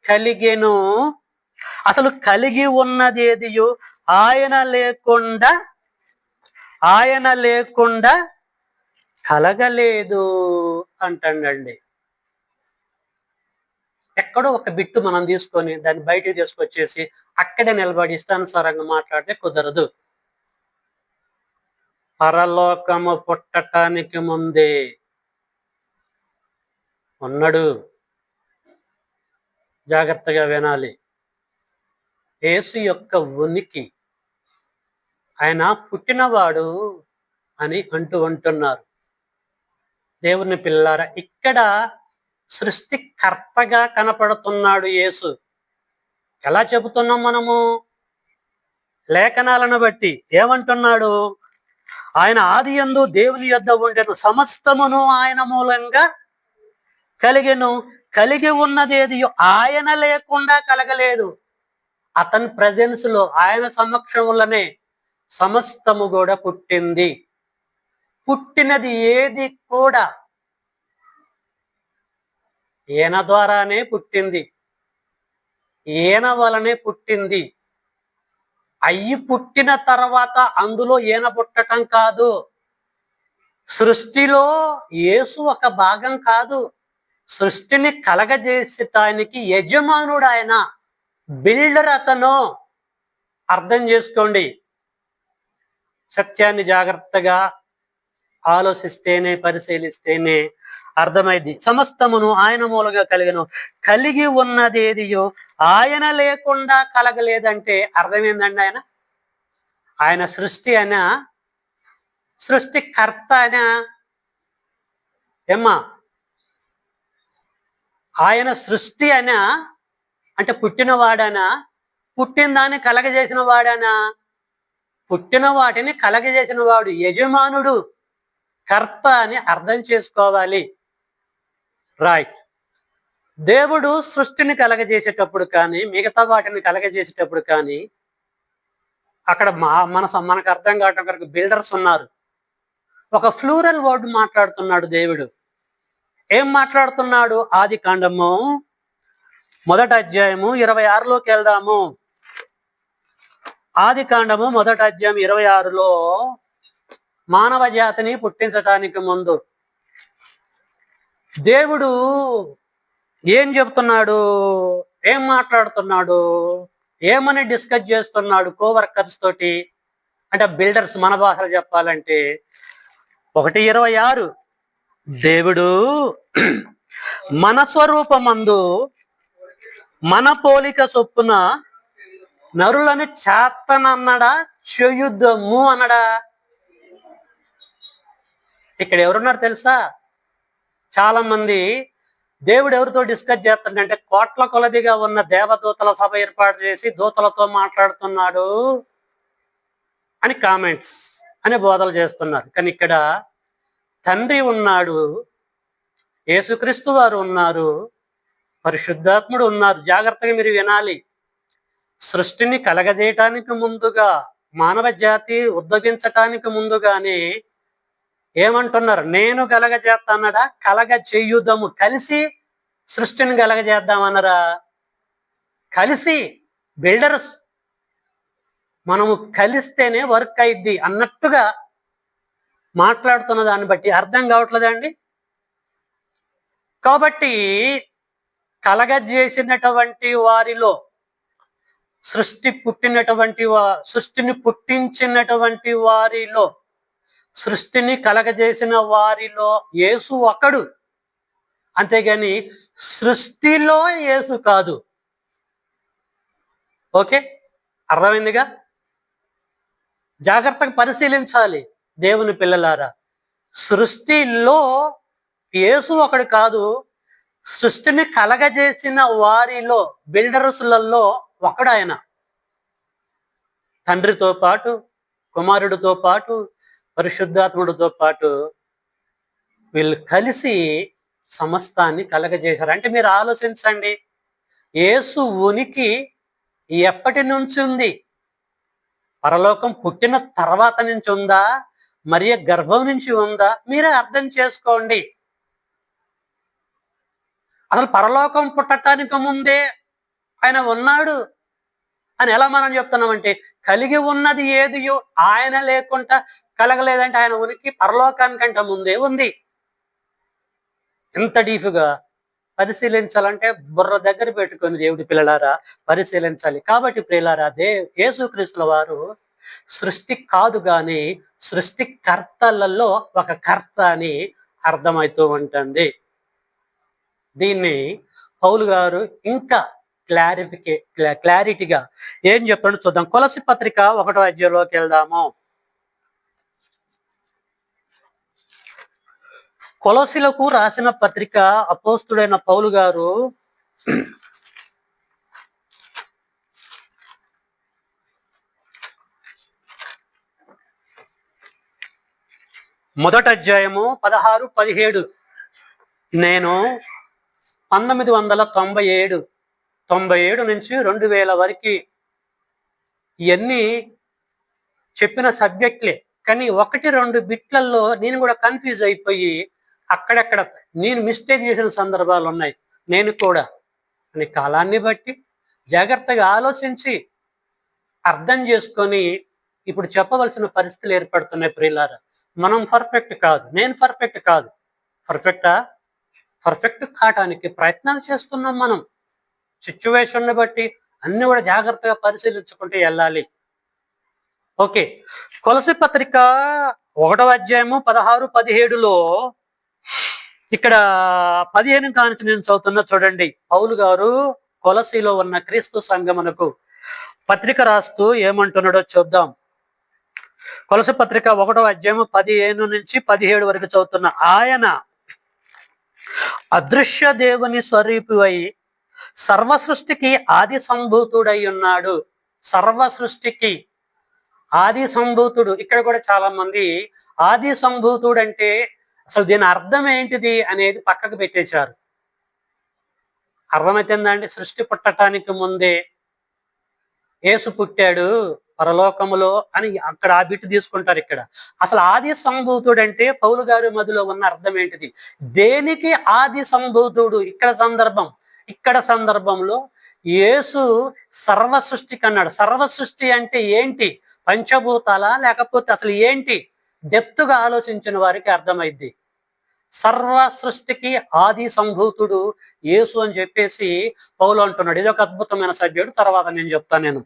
కలిగెను. అసలు కలిగి ఉన్నది ఏదియు ఆయన లేకుండా కలగలేదు అంటాడండి. ఎక్కడో ఒక బిట్టు మనం తీసుకొని దాన్ని బయటికి తీసుకొచ్చేసి అక్కడే నిలబడి ఇష్టానుసారంగా మాట్లాడితే కుదరదు. పరలోకము పుట్టటానికి ముందే ఉన్నాడు. జాగ్రత్తగా వినాలి. యేసు యొక్క ఉనికి, ఆయన పుట్టినవాడు అని అంటున్నారు. దేవుని పిల్లారా, ఇక్కడ సృష్టికర్తగా కనపడుతున్నాడు యేసు. ఎలా చెబుతున్నాం మనము? లేఖనాలను బట్టి ఏమంటున్నాడు? ఆయన ఆదియందు దేవుని యొద్ద ఉండెను, సమస్తమును ఆయన మూలంగా కలిగెను, కలిగి ఉన్నది ఏది ఆయన లేకుండా కలగలేదు. అతని ప్రెజెన్స్ లో, ఆయన సమక్షంలోనే సమస్తము కూడా పుట్టింది. పుట్టినది ఏది కూడా ఈయన ద్వారానే పుట్టింది, ఈయన వలనే పుట్టింది. అయ్యి పుట్టిన తర్వాత అందులో ఈయన పుట్టటం కాదు. సృష్టిలో యేసు ఒక భాగం కాదు. సృష్టిని కలగజేసటానికి యజమానుడు ఆయన, బిల్డర్ అతను. అర్థం చేసుకోండి. సత్యాన్ని జాగ్రత్తగా ఆలోచిస్తేనే, పరిశీలిస్తేనే అర్థమైంది. సమస్తమును ఆయన మూలంగా కలిగను, కలిగి ఉన్నది ఏదియో ఆయన లేకుండా కలగలేదంటే అర్థం ఏందండి? ఆయన సృష్టి అయినా, సృష్టికర్త అయినా, ఏమ్మా, ఆయన సృష్టి అయినా అంటే పుట్టినవాడనా, పుట్టిన దాన్ని కలగజేసిన వాడనా? పుట్టిన వాటిని కలగజేసిన వాడు, యజమానుడు, కర్త అని అర్థం చేసుకోవాలి. రైట్. దేవుడు సృష్టిని కలగజేసేటప్పుడు కానీ, మిగతా వాటిని కలగజేసేటప్పుడు కానీ, అక్కడ మనకు అర్థం కావటం కొరకు బిల్డర్స్ ఉన్నారు. ఒక ఫ్లూరల్ వర్డ్ మాట్లాడుతున్నాడు దేవుడు. ఏం మాట్లాడుతున్నాడు? ఆది కాండము 1వ అధ్యాయము 26లోకి వెళ్దాము. ఆది కాండము 1వ అధ్యాయం 26లో మానవ జాతిని పుట్టించటానికి ముందు దేవుడు ఏం చెప్తున్నాడు, ఏం మాట్లాడుతున్నాడు, ఏమని డిస్కస్ చేస్తున్నాడు కోవర్కర్స్ తోటి అంటే బిల్డర్స్, మన భాషలో చెప్పాలంటే 1:26 దేవుడు మన స్వరూపమందు మన పోలిక చొప్పున నరులను చేతనన్నడా చేయుద్దము అన్నడా? ఇక్కడ ఎవరున్నారు తెలుసా? చాలా మంది దేవుడు ఎవరితో డిస్కస్ చేస్తాడంటే కోట్ల కొలదిగా ఉన్న దేవదూతల సభ ఏర్పాటు చేసి దూతలతో మాట్లాడుతున్నాడు అని కామెంట్స్ అని బోధలు చేస్తున్నారు. కానీ ఇక్కడ తండ్రి ఉన్నాడు, యేసుక్రీస్తు వారు ఉన్నారు, పరిశుద్ధాత్ముడు ఉన్నారు. జాగ్రత్తగా మీరు వినాలి. సృష్టిని కలగజేయటానికి ముందుగా, మానవ జాతి ఉద్భవించటానికి ముందుగానే ఏమంటున్నారు? నేను కలగజేస్తానడా, కలగ చేయుదము, కలిసి సృష్టిని కలగజేద్దామన్నరా? కలిసి బిల్డర్స్ మనము కలిస్తేనే వర్క్ అయిద్ది అన్నట్టుగా మాట్లాడుతున్న దాన్ని బట్టి అర్థం కావట్లేదండి. కాబట్టి కలగజేసినటువంటి వారిలో, సృష్టిని పుట్టించినటువంటి వారిలో, సృష్టిని కలగజేసిన వారిలో యేసు ఒకడు. అంతేగాని సృష్టిలో యేసు కాదు. ఓకే, అర్థమైందిగా? జాగ్రత్తగా పరిశీలించాలి దేవుని పిల్లలారా. సృష్టిలో యేసు ఒకడు కాదు, సృష్టిని కలగజేసిన వారిలో, బిల్డర్స్లలో ఒకడు ఆయన. తండ్రితో పాటు, కుమారుడితో పాటు, పరిశుద్ధాత్ముడితో పాటు వీళ్ళు కలిసి సమస్తాన్ని కలగజేశారు. అంటే మీరు ఆలోచించండి, యేసు ఉనికి ఎప్పటి నుంచి ఉంది? పరలోకం పుట్టిన తర్వాత నుంచి ఉందా, మరియ గర్భం నుంచి ఉందా? మీరే అర్థం చేసుకోండి. అసలు పరలోకం పుట్టడానికి ముందే ఆయన ఉన్నాడు అని ఎలా మనం చెప్తున్నామంటే, కలిగి ఉన్నది ఏదియో ఆయన లేకుండా కలగలేదంటే ఆయన ఉనికి పరలోకానికంటే ముందే ఉంది. ఎంత డీఫ్గా పరిశీలించాలంటే బుర్ర దగ్గర పెట్టుకొని దేవుడి పిల్లలారా పరిశీలించాలి. కాబట్టి ప్రియులారా, యేసుక్రీస్తుల వారు సృష్టి కాదు కానీ సృష్టికర్తలలో ఒక కర్త అని అర్థమవుతూ ఉంటుంది. దీన్ని పౌలు గారు ఇంకా క్లారిటీగా ఏం చెప్పాడు చూద్దాం. కొలసి పత్రిక 1వ అధ్యాయంలోకి వెళ్దాము. కొలసీలకు రాసిన పత్రిక అపోస్తుడైన పౌలు గారు మొదటి అధ్యాయము 16, 17 నేను 1997 నుంచి 2000 వరకు ఇవన్నీ చెప్పిన సబ్జెక్ట్లే. కానీ 1-2 బిట్లలో నేను కూడా కన్ఫ్యూజ్ అయిపోయి అక్కడక్కడ నేను మిస్టేక్ చేసిన సందర్భాలు ఉన్నాయి. నేను కూడా అని కాలాన్ని బట్టి జాగ్రత్తగా ఆలోచించి అర్థం చేసుకొని ఇప్పుడు చెప్పవలసిన పరిస్థితులు ఏర్పడుతున్నాయి. ప్రియులారా, మనం పర్ఫెక్ట్ కాదు, నేను పర్ఫెక్ట్ కాదు. పర్ఫెక్ట్ కావటానికి ప్రయత్నాలు చేస్తున్నాం. మనం సిచ్యువేషన్ బట్టి అన్ని కూడా జాగ్రత్తగా పరిశీలించుకుంటూ వెళ్ళాలి. ఓకే, కొలసి పత్రిక 1వ అధ్యాయము 16, 17లో ఇక్కడ 15 కానించి నేను చదువుతున్నా చూడండి. పౌలు గారు కొలసీలో ఉన్న క్రీస్తు సంఘమునకు పత్రిక రాస్తూ ఏమంటున్నాడో చూద్దాం. కొలసి పత్రిక 1వ అధ్యాయము 15 నుంచి 17 వరకు చదువుతున్నా. ఆయన అదృశ్య దేవుని స్వరూపివై సర్వ సృష్టికి ఆది సంభూతుడై ఉన్నాడు. సర్వ సృష్టికి ఆది సంభూతుడు. ఇక్కడ కూడా చాలా మంది ఆది సంభూతుడు అంటే అసలు దీని అర్థం ఏంటిది అనేది పక్కకు పెట్టేశారు. అర్థమైతుందా అండి? సృష్టి పుట్టడానికి ముందే యేసు పుట్టాడు పరలోకములో అని అక్కడ ఆ బిట్టు తీసుకుంటారు. ఇక్కడ అసలు ఆది సంభూతుడు అంటే పౌలు గారి మదిలో ఉన్న అర్థం ఏంటిది? దేనికి ఆది సంభూతుడు? ఇక్కడ సందర్భంలో యేసు సర్వ సృష్టికి అన్నాడు. సర్వ సృష్టి అంటే ఏంటి? పంచభూతాల లేకపోతే అసలు ఏంటి? డెప్త్గా ఆలోచించిన వారికి అర్థమైద్ది. సర్వ సృష్టికి ఆది సంభూతుడు యేసు అని చెప్పేసి పౌలు అంటున్నాడు. ఇది ఒక అద్భుతమైన సబ్జెక్టు, తర్వాత నేను చెప్తాను.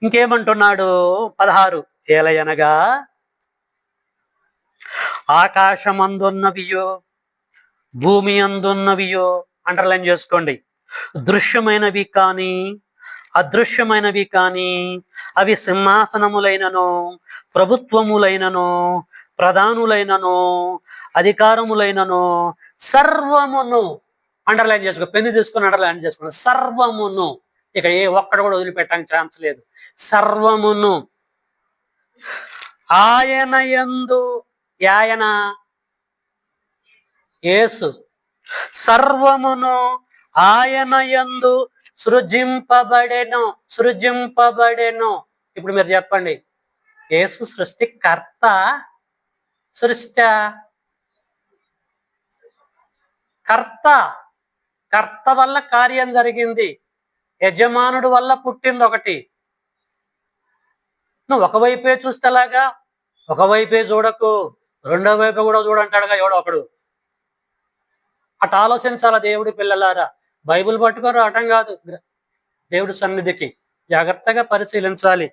ఇంకేమంటున్నాడు? 16 ఏలయనగా ఆకాశమందున్నవియో భూమి అందున్నవియో అండర్లైన్ చేసుకోండి. దృశ్యమైనవి కానీ అదృశ్యమైనవి కానీ అవి సింహాసనములైనను ప్రభుత్వములైనను ప్రధానులైనను అధికారములైనను సర్వమును అండర్లైన్ చేసుకో, పెన్ను తీసుకుని అండర్లైన్ చేసుకోండి. సర్వమును, ఇక ఏ ఒక్కడు కూడా వదిలిపెట్టడానికి ఛాన్స్ లేదు. సర్వమును ఆయన యందు, ఆయన యేసు, సర్వమును ఆయన యందు సృజింపబడెను. ఇప్పుడు మీరు చెప్పండి, యేసు సృష్టికర్త, సృష్టి కర్త వల్ల కార్యం జరిగింది, యజమానుడు వల్ల పుట్టింది ఒకటి. నువ్వు ఒకవైపే చూస్తేలాగా, ఒకవైపే చూడకు, రెండో వైపు కూడా చూడంటాడుగా ఎవడో ఒకడు. అటు ఆలోచించాల దేవుడి పిల్లలారా. బైబిల్ పట్టుకొని రావటం కాదు, దేవుడి సన్నిధికి జాగ్రత్తగా పరిశీలించాలి.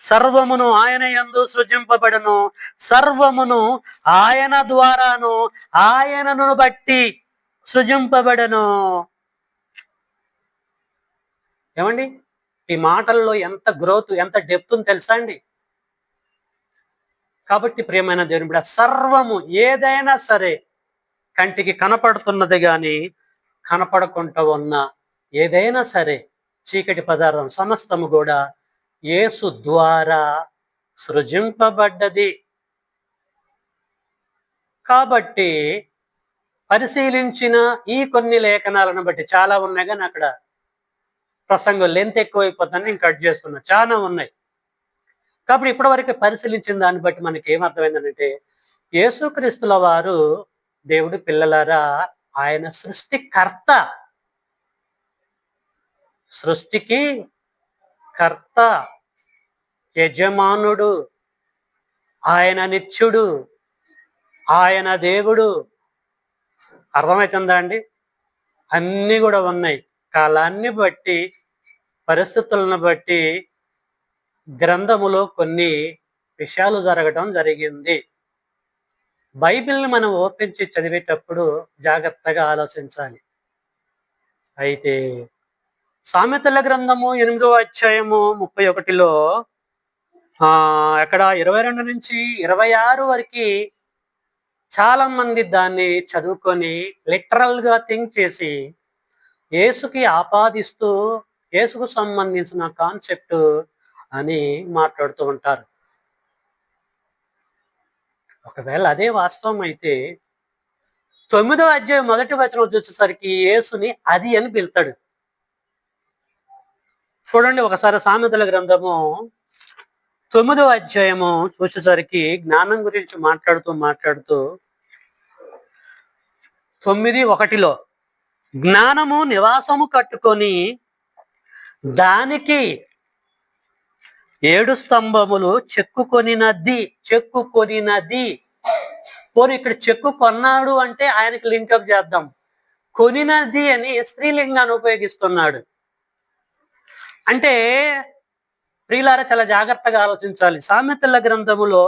సర్వమును ఆయన యందు సృజింపబడను, సర్వమును ఆయన ద్వారాను ఆయనను బట్టి సృజింపబడను. ఏమండి, ఈ మాటల్లో ఎంత గ్రోత్, ఎంత డెప్త్ ఉంది తెలుసా అండి? కాబట్టి ప్రియమైన దేవుని బిడ్డ, సర్వము ఏదైనా సరే, కంటికి కనపడుతున్నది కానీ కనపడకుండా ఉన్న ఏదైనా సరే చీకటి పదార్థం సమస్తము కూడా యేసు ద్వారా సృజింపబడ్డది. కాబట్టి పరిశీలించిన ఈ కొన్ని లేఖనాలను బట్టి, చాలా ఉన్నాయి కానీ అక్కడ ప్రసంగం లెంత్ ఎక్కువైపోతుందని నేను కట్ చేస్తున్నా, చాలా ఉన్నాయి. కాబట్టి ఇప్పటివరకు పరిశీలించిన దాన్ని బట్టి మనకి ఏమర్థమైందంటే, యేసుక్రీస్తుల వారు దేవుడి పిల్లలారా, ఆయన సృష్టికర్త, సృష్టికి కర్త, యజమానుడు, ఆయన నిత్యుడు, ఆయన దేవుడు. అర్థమవుతుందా అండి? అన్నీ కూడా ఉన్నాయి. కాలాన్ని బట్టి, పరిస్థితులను బట్టి గ్రంథములో కొన్ని విషయాలు జరగటం జరిగింది. బైబిల్ని మనం ఓపెన్ చేసి చదివేటప్పుడు జాగ్రత్తగా ఆలోచించాలి. అయితే సామెతల గ్రంథము 8వ అధ్యాయము 31లో అక్కడ 22 నుంచి 26 వరకు చాలా మంది దాన్ని చదువుకొని లిటరల్ గా థింక్ చేసి యేసుకి ఆపాదిస్తూ యేసుకు సంబంధించిన కాన్సెప్ట్ అని మాట్లాడుతూ ఉంటారు. ఒకవేళ అదే వాస్తవం అయితే 9వ అధ్యాయం 1వ వచనం చూసేసరికి యేసుని అది అని పిలుతాడు. చూడండి ఒకసారి సామెతల గ్రంథము 9వ అధ్యాయము చూసేసరికి జ్ఞానం గురించి మాట్లాడుతూ 9:1లో జ్ఞానము నివాసము కట్టుకొని దానికి 7 స్తంభములు చెక్కుకొనినది. పోనీ ఇక్కడ చెక్కు కొన్నాడు అంటే ఆయనకి లింకప్ చేద్దాం. కొనినది అని స్త్రీలింగాన్ని ఉపయోగిస్తున్నాడు. అంటే ప్రియులారా, చాలా జాగ్రత్తగా ఆలోచించాలి. సామెతల గ్రంథములో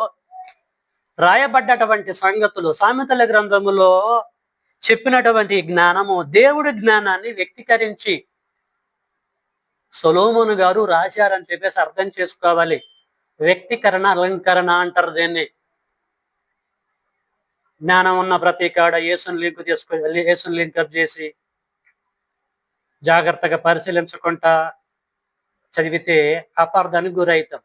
రాయబడ్డటువంటి సంగతులు, సామెతల గ్రంథములో చెప్పినటువంటి జ్ఞానము, దేవుడి జ్ఞానాన్ని వ్యక్తీకరించి సొలొమోను గారు రాశారని చెప్పేసి అర్థం చేసుకోవాలి. వ్యక్తీకరణ, అలంకరణ అంటారు దీన్ని. జ్ఞానం ఉన్న ప్రతి కాడ యేసుని లింకప్ చేసి జాగ్రత్తగా పరిశీలించకుండా చదివితే అపార్థానికి గురవుతాం.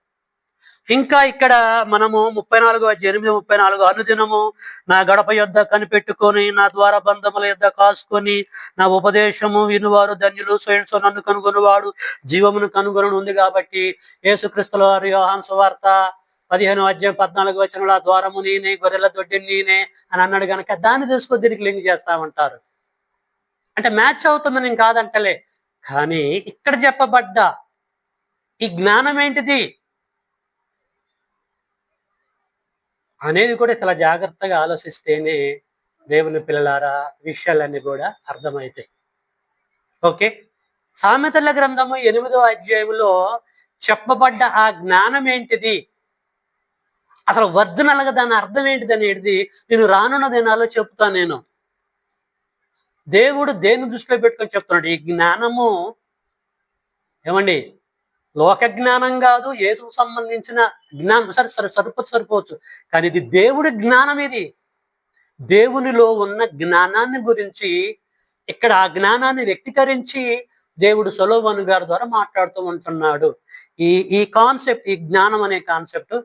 ఇంకా ఇక్కడ మనము 34:8-34 అనుదినము నా గడప యొద్ద కనిపెట్టుకొని, నా ద్వార బంధముల యొద్ద కాసుకొని, నా ఉపదేశము వినువారు ధన్యులు, స్వయంతో నన్ను కనుగొనువాడు జీవమును కనుగొను ఉంది. కాబట్టి యేసుక్రీస్తుల వారి యోహాను సువార్త 15:14 ద్వారము నేనే, గొర్రెల దొడ్డిని నేనే అని అన్నాడు కనుక దాన్ని తీసుకొని దీనికి లింక్ చేస్తామంటారు. అంటే మ్యాచ్ అవుతుందని నేను కాదంటలే, కానీ ఇక్కడ చెప్పబడ్డ ఈ జ్ఞానం ఏంటిది అనేది కూడా చాలా జాగ్రత్తగా ఆలోచిస్తేనే దేవుని పిల్లలారా విషయాలన్నీ కూడా అర్థమవుతాయి. ఓకే, సామెతల గ్రంథము 8వ అధ్యాయంలో చెప్పబడ్డ ఆ జ్ఞానం ఏంటిది, అసలు ఒరిజినల్ గా దాని అర్థం ఏంటిది అనేది నేను రానున్న దినాల్లో చెప్తాను. నేను దేవుడు దేని దృష్టిలో పెట్టుకొని చెప్తున్నాడు, ఈ జ్ఞానము ఏమండి లోక జ్ఞానం కాదు, యేసుకు సంబంధించిన జ్ఞానం. సరిపోవచ్చు, కానీ ఇది దేవుడి జ్ఞానం. ఇది దేవునిలో ఉన్న జ్ఞానాన్ని గురించి ఇక్కడ ఆ జ్ఞానాన్ని వ్యక్తీకరించి దేవుడు సొలొమోను గారి ద్వారా మాట్లాడుతూ ఉంటున్నాడు. ఈ కాన్సెప్ట్, ఈ జ్ఞానం అనే కాన్సెప్ట్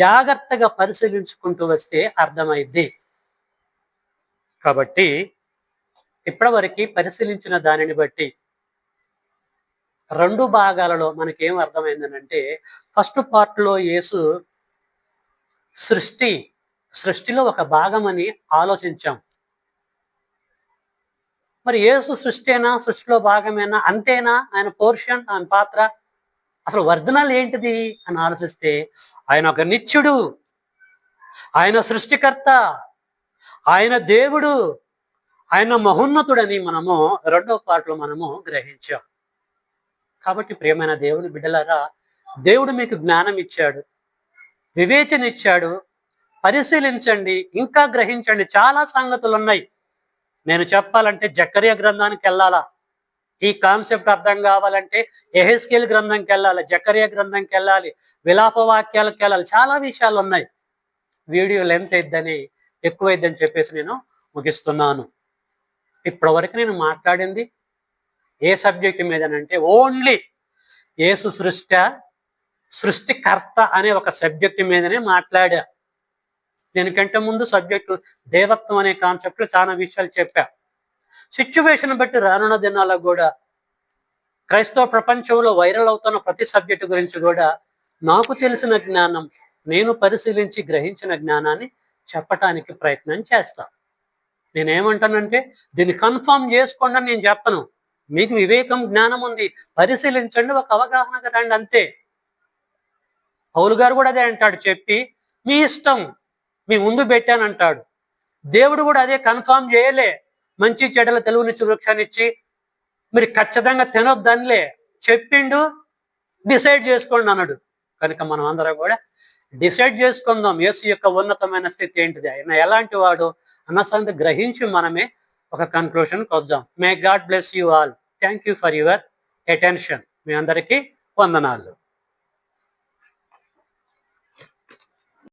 జాగ్రత్తగా పరిశీలించుకుంటూ వస్తే అర్థమైద్ది. కాబట్టి ఇప్పటివరకు పరిశీలించిన దానిని బట్టి 2 భాగాలలో మనకేం అర్థమైందనంటే, ఫస్ట్ పార్ట్ లో యేసు సృష్టిలో ఒక భాగమని ఆలోచించాం. మరి యేసు సృష్టినా, సృష్టిలో భాగమేనా, అంతేనా ఆయన పోర్షన్, ఆయన పాత్ర, అసలు ఒరిజినల్ ఏంటిది అని ఆలోచిస్తే ఆయన ఒక నిత్యుడు, ఆయన సృష్టికర్త, ఆయన దేవుడు, ఆయన మహోన్నతుడని మనము 2వ పార్ట్ లో మనము గ్రహించాం. కాబట్టి ప్రియమైన దేవుని బిడ్డలారా, దేవుడు మీకు జ్ఞానం ఇచ్చాడు, వివేచన ఇచ్చాడు. పరిశీలించండి, ఇంకా గ్రహించండి. చాలా సంగతులు ఉన్నాయి. నేను చెప్పాలంటే జకర్యా గ్రంథానికి వెళ్ళాలా, ఈ కాన్సెప్ట్ అర్థం కావాలంటే యెహెజ్కేలు గ్రంథంకి వెళ్ళాలి, జకర్యా గ్రంథంకి వెళ్ళాలి, విలాప వాక్యాలకు వెళ్ళాలి. చాలా విషయాలు ఉన్నాయి. వీడియో లెంత్ ఎక్కువైద్దని చెప్పేసి నేను ముగిస్తున్నాను. ఇప్పటి వరకు నేను మాట్లాడింది ఏ సబ్జెక్ట్ మీదనంటే ఓన్లీ యేసు సృష్టికర్త అనే ఒక సబ్జెక్ట్ మీదనే మాట్లాడా. దీనికంటే ముందు సబ్జెక్టు దేవత్వం అనే కాన్సెప్ట్ లో చాలా విషయాలు చెప్పా. సిచ్యువేషన్ బట్టి రానున్న దినాలకు కూడా క్రైస్తవ ప్రపంచంలో వైరల్ అవుతున్న ప్రతి సబ్జెక్టు గురించి కూడా నాకు తెలిసిన జ్ఞానం, నేను పరిశీలించి గ్రహించిన జ్ఞానాన్ని చెప్పటానికి ప్రయత్నం చేస్తా. నేనేమంటానంటే దీన్ని కన్ఫర్మ్ చేసుకోండి అని నేను చెప్పను. మీకు వివేకం, జ్ఞానం ఉంది, పరిశీలించండి, ఒక అవగాహనగా రండి, అంతే. పౌలు గారు కూడా అదే అంటాడు, చెప్పి మీ ఇష్టం మీ ముందు పెట్టానంటాడు. దేవుడు కూడా అదే కన్ఫర్మ్ చేయలే, మంచి చెడ్డల తెలుగునిచ్చి వృక్షాన్ని ఇచ్చి మీరు ఖచ్చితంగా తినొద్దనిలే, చెప్పిండు డిసైడ్ చేసుకోండి అన్నాడు. కనుక మనం అందరం కూడా డిసైడ్ చేసుకుందాం యేసు యొక్క ఉన్నతమైన స్థితి ఏంటిది, ఆయన ఎలాంటి వాడు అన్న సంగతి గ్రహించి మనమే ఒక కన్క్లూషన్కి వద్దాం. May God bless you all. Thank you for your attention. మీ అందరికీ వందనాలు.